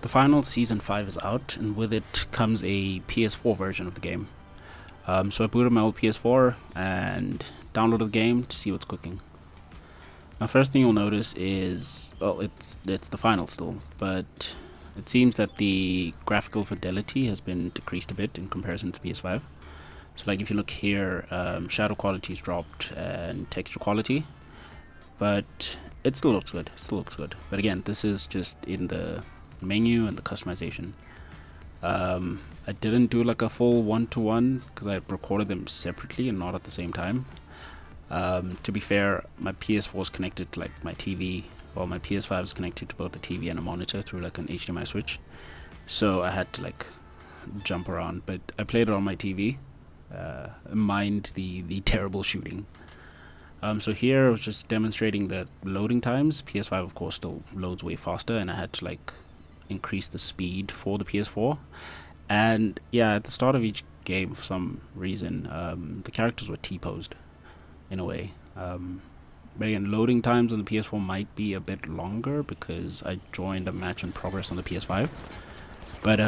The final Season 5 is out, and with it comes a PS4 version of the game. So I booted my old PS4 and downloaded the game to see what's cooking. Now, first thing you'll notice is, well, it's the final still, but it seems that the graphical fidelity has been decreased a bit in comparison to PS5. So, like if you look here, shadow quality is dropped and texture quality, but it still looks good. It still looks good. But again, this is just in the menu and the customization. I didn't do like a full one-to-one because I recorded them separately and not at the same time. To be fair, my PS4 is connected to like my TV, while my PS5 is connected to both the TV and a monitor through like an HDMI switch. So I had to like jump around, but I played it on my TV. Mind the terrible shooting. So here I was just demonstrating the loading times. PS5 of course still loads way faster, and I had to like increase the speed for the PS4. And yeah, at the start of each game, for some reason, the characters were T-posed in a way. But again, loading times on the PS4 might be a bit longer because I joined a match in progress on the PS5. But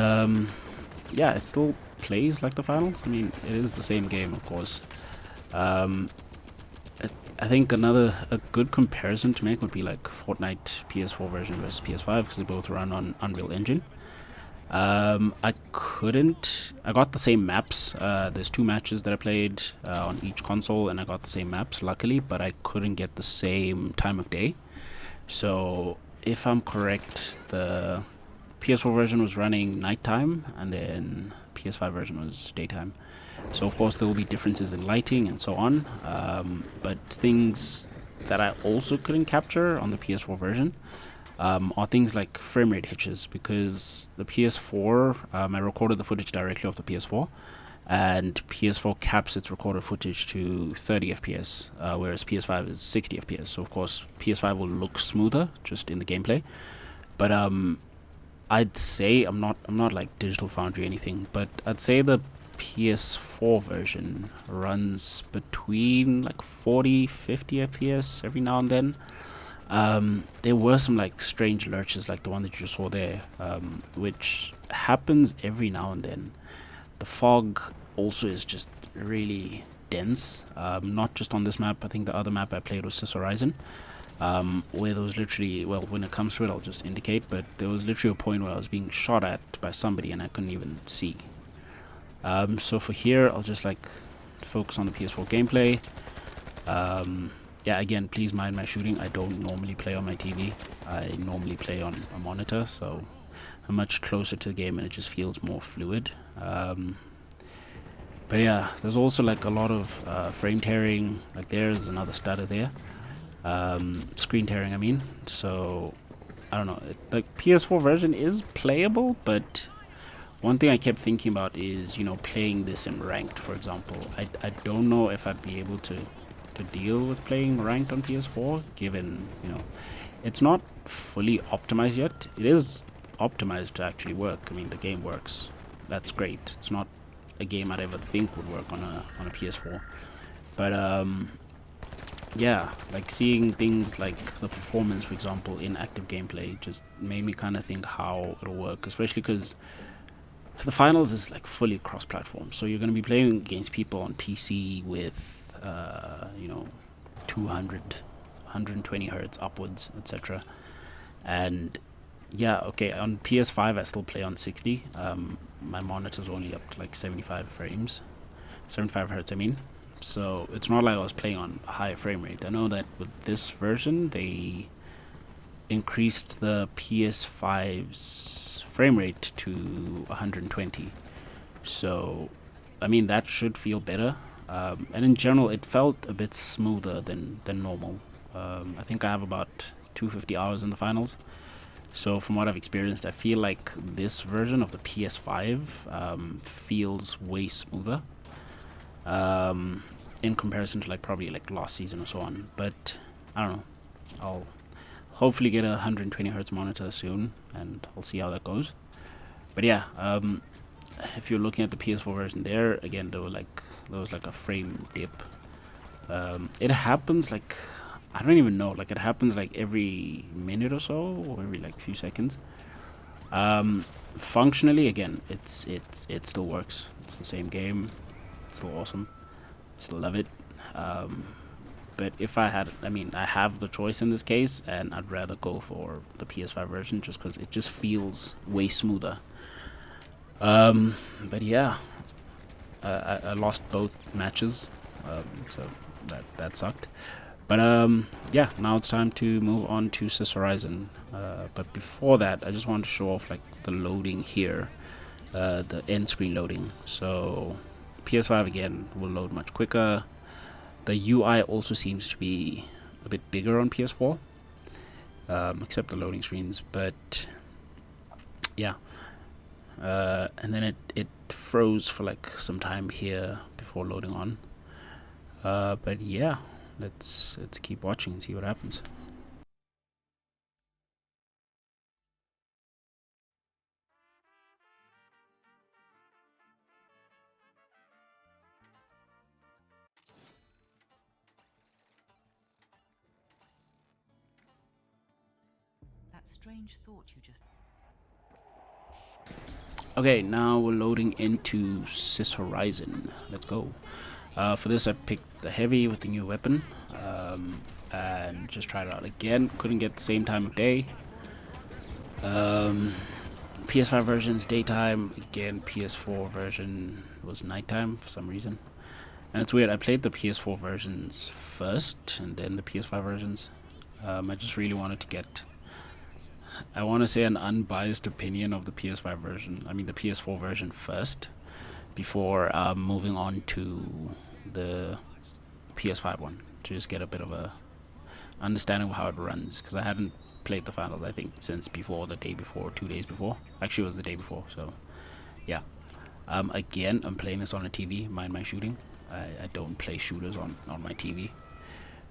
yeah, it still plays like the finals. I mean, it is the same game, of course. I think a good comparison to make would be like Fortnite PS4 version versus PS5 because they both run on Unreal Engine. I got the same maps. There's two matches that I played on each console, and I got the same maps, luckily, but I couldn't get the same time of day. So, if I'm correct, the PS4 version was running nighttime, and then PS5 version was daytime. So, of course, there will be differences in lighting and so on, but things that I also couldn't capture on the PS4 version are things like frame rate hitches, because the PS4, I recorded the footage directly off the PS4, and PS4 caps its recorded footage to 30 FPS, whereas PS5 is 60 FPS. So of course PS5 will look smoother just in the gameplay, but I'd say I'm not like Digital Foundry or anything, but I'd say the PS4 version runs between like 40-50 FPS every now and then. There were some like strange lurches like the one that you saw there, which happens every now and then. The fog also is just really dense, not just on this map. I think the other map I played was Sis Horizon, where there was literally, well, when it comes to it I'll just indicate, but there was literally a point where I was being shot at by somebody and I couldn't even see. So for here I'll just like focus on the PS4 gameplay. Yeah, again, please mind my shooting. I don't normally play on my TV. I normally play on a monitor, so I'm much closer to the game and it just feels more fluid. But yeah, there's also like a lot of frame tearing. Like there's another stutter there. Screen tearing, I mean. So, I don't know. The PS4 version is playable, but one thing I kept thinking about is, playing this in ranked, for example. I don't know if I'd be able to deal with playing ranked on PS4, given it's not fully optimized yet. It is optimized to actually work. I mean, the game works. That's great. It's not a game I'd ever think would work on a PS4, but yeah, like seeing things like the performance, for example, in active gameplay, just made me kind of think how it'll work, especially because the finals is like fully cross-platform, so you're going to be playing against people on PC with 200 120 hertz upwards, etc. And yeah, okay, on PS5 I still play on 60. My monitor's only up to like 75 hertz, I mean. So it's not like I was playing on a higher frame rate. I know that with this version they increased the PS5's frame rate to 120. So I mean, that should feel better. And in general, it felt a bit smoother than normal. I think I have about 250 hours in the finals. So from what I've experienced, I feel like this version of the PS5 feels way smoother in comparison to like probably like last season or so on. But I don't know. I'll hopefully get a 120 hertz monitor soon, and I'll see how that goes. But yeah, if you're looking at the PS4 version, there again there was like a frame dip. It happens like, I don't even know, like it happens like every minute or so, or every like few seconds. Functionally, again, it still works. It's the same game. It's still awesome. Still love it. But if I had, I mean, I have the choice in this case, and I'd rather go for the PS5 version just because it just feels way smoother. But yeah, I lost both matches, so that sucked. But yeah, now it's time to move on to Sis Horizon. But before that, I just wanted to show off like the loading here, the end screen loading. So PS5 again will load much quicker. The UI also seems to be a bit bigger on PS4, except the loading screens. But yeah, and then it froze for like some time here before loading on. But yeah, let's keep watching and see what happens. That strange thought you just... Okay, now we're loading into Sis Horizon. Let's go. For this, I picked the heavy with the new weapon, and just tried it out again. Couldn't get the same time of day. PS5 version's daytime. Again, PS4 version was nighttime for some reason. And it's weird. I played the PS4 versions first, and then the PS5 versions. I just really wanted to get, I want to say, an unbiased opinion of the PS5 version. I mean, the PS4 version first, before moving on to the PS5 one, to just get a bit of a understanding of how it runs, because I hadn't played the finals, I think, since before the day before, 2 days before. Actually, it was the day before. So yeah. Again, I'm playing this on a TV. Mind my shooting. I don't play shooters on my TV.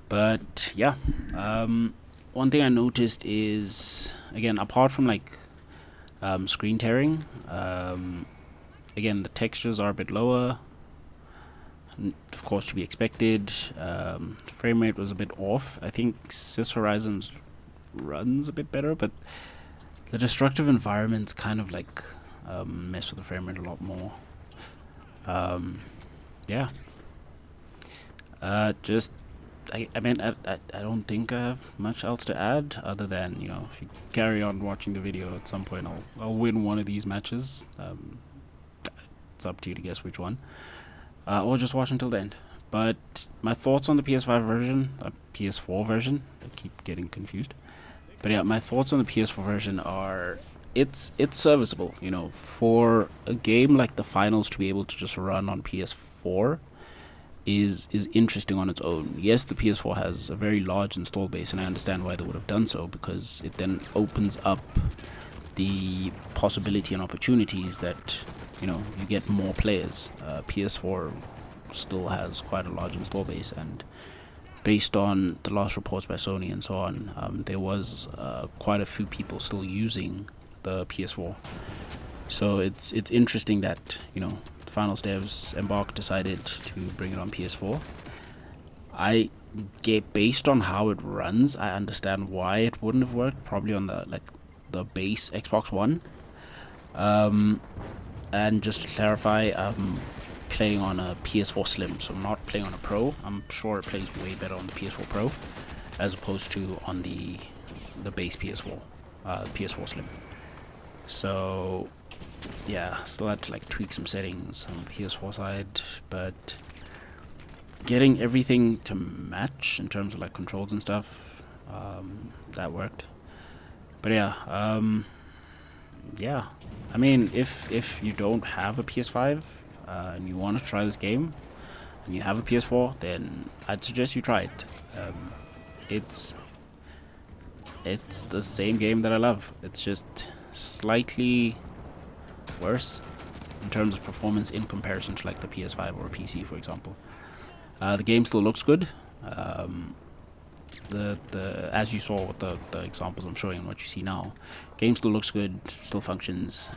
But yeah, one thing I noticed is, again, apart from like screen tearing, again, the textures are a bit lower. Of course, to be expected. Frame rate was a bit off. I think Sis Horizons runs a bit better, but the destructive environments kind of like mess with the frame rate a lot more. Yeah. Just I mean, I don't think I have much else to add other than, you know, if you carry on watching the video, at some point I'll win one of these matches. It's up to you to guess which one, or just watch until the end. But my thoughts on the PS5 version, PS4 version, I keep getting confused. But yeah, my thoughts on the PS4 version are, it's serviceable, you know, for a game like the Finals to be able to just run on PS4 is interesting on its own. Yes, the PS4 has a very large install base, and I understand why they would have done so, because it then opens up the possibility and opportunities that, you know, you get more players. PS4 still has quite a large install base, and based on the last reports by Sony and so on, there was quite a few people still using the PS4. So it's interesting that, you know, the Finals devs Embark decided to bring it on PS4. I get, based on how it runs, I understand why it wouldn't have worked. Probably on the base Xbox One. And just to clarify, I'm playing on a PS4 Slim, so I'm not playing on a Pro. I'm sure it plays way better on the PS4 Pro as opposed to on the base PS4, PS4 Slim. So yeah, still had to like tweak some settings on the PS4 side, but getting everything to match in terms of like controls and stuff, that worked. But yeah, yeah. I mean, if you don't have a PS5 and you want to try this game and you have a PS4, then I'd suggest you try it. It's the same game that I love. It's just slightly worse in terms of performance in comparison to like the PS5 or PC, for example. The game still looks good. The as you saw with the examples I'm showing and what you see now, game still looks good, still functions.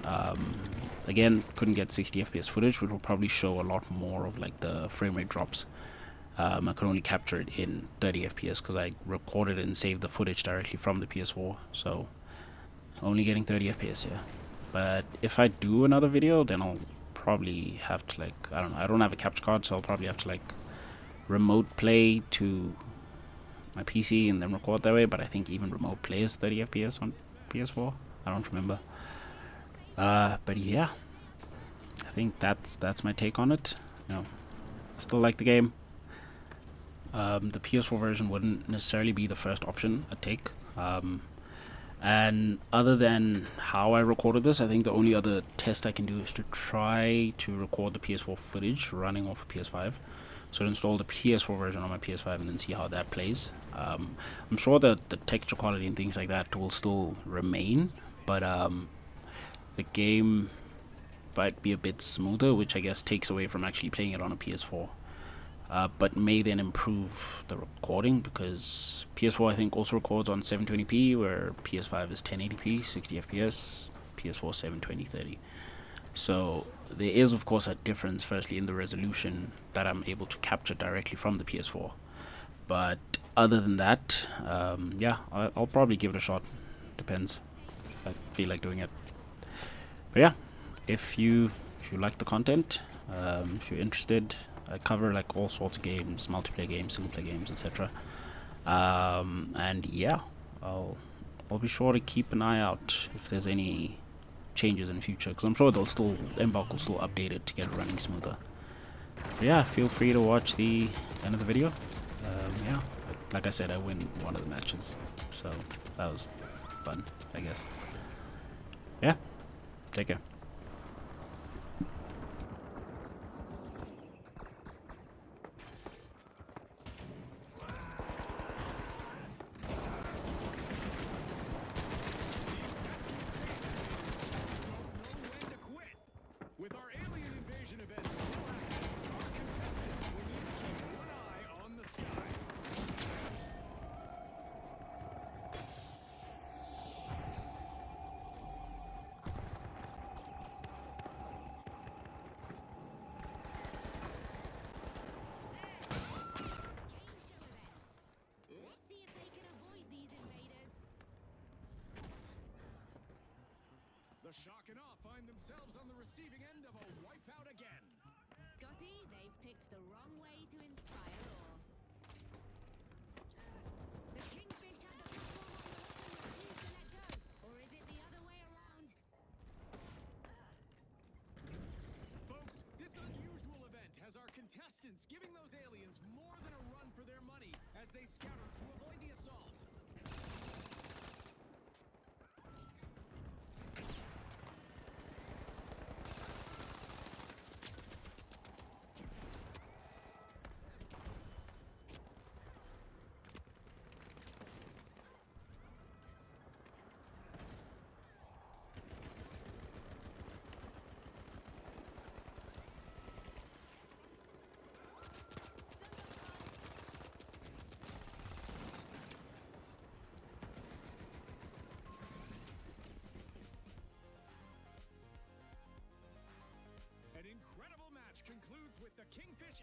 Again, couldn't get 60 FPS footage, which will probably show a lot more of like the frame rate drops. I could only capture it in 30 FPS because I recorded and saved the footage directly from the PS4. So only getting 30 FPS here. But if I do another video, then I'll probably have to, like, I don't have a capture card, so I'll probably have to, like, remote play to my PC and then record that way. But I think even remote play is 30 FPS on PS4. I don't remember. But yeah, I think that's my take on it. You know, I still like the game. The PS4 version wouldn't necessarily be the first option I'd take. And other than how I recorded this, I think the only other test I can do is to try to record the PS4 footage running off a PS5. So install the PS4 version on my PS5 and then see how that plays. I'm sure that the texture quality and things like that will still remain, but the game might be a bit smoother, which I guess takes away from actually playing it on a PS4. But may then improve the recording, because PS4 I think also records on 720p, where PS5 is 1080p, 60 FPS, PS4 720 30. So there is of course a difference, firstly in the resolution that I'm able to capture directly from the PS4. But other than that, yeah, I'll probably give it a shot. Depends if I feel like doing it. But yeah, if you like the content, if you're interested, I cover like all sorts of games, multiplayer games, single player games, etc. And yeah, I'll be sure to keep an eye out if there's any changes in the future, because I'm sure Mbok will still update it to get it running smoother. But yeah, feel free to watch the end of the video. Yeah, like I said, I win one of the matches, so that was fun, I guess. Yeah, take care. With our alien invasion event still active, our contestants will need to keep one eye on the sky. Let's see if they can avoid these invaders. The Shock and Awe find themselves on the receiving end of a wipeout again. Scotty, they've picked the wrong way to inspire awe. The Kingfish have the platform on the hook and refuse to let go. Or is it the other way around? Folks, this unusual event has our contestants giving those aliens more than a run for their money as they scatter to avoid the assault. An incredible match concludes with the Kingfish